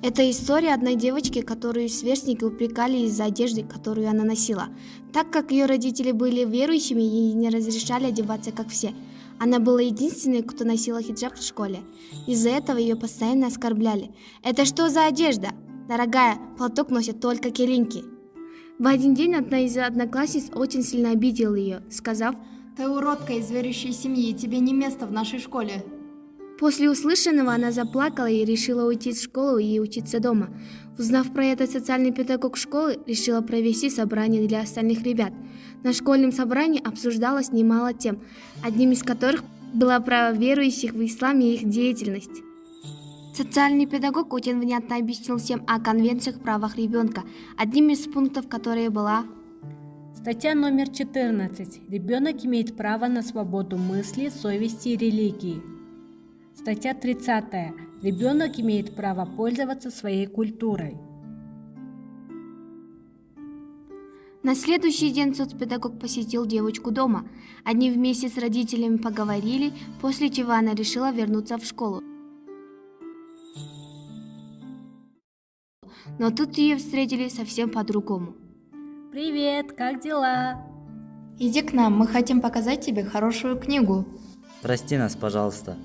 Это история одной девочки, которую сверстники упрекали из-за одежды, которую она носила. Так как ее родители были верующими, ей не разрешали одеваться как все. Она была единственной, кто носила хиджаб в школе. Из-за этого ее постоянно оскорбляли. «Это что за одежда? Дорогая, платок носят только келинки». В один день одна из одноклассниц очень сильно обидела ее, сказав: «Ты уродка из верующей семьи, тебе не место в нашей школе». После услышанного она заплакала и решила уйти из школы и учиться дома. Узнав про это, социальный педагог школы решила провести собрание для остальных ребят. На школьном собрании обсуждалось немало тем, одним из которых была право верующих в ислам и их деятельность. Социальный педагог очень внятно объяснил всем о конвенциях правах ребенка, одним из пунктов которой была Статья номер 14. Ребенок имеет право на свободу мысли, совести и религии. Статья 30. Ребенок имеет право пользоваться своей культурой. На следующий день соцпедагог посетил девочку дома. Они вместе с родителями поговорили, после чего она решила вернуться в школу. Но тут ее встретили совсем по-другому. Привет, как дела? Иди к нам, мы хотим показать тебе хорошую книгу. Прости нас, пожалуйста.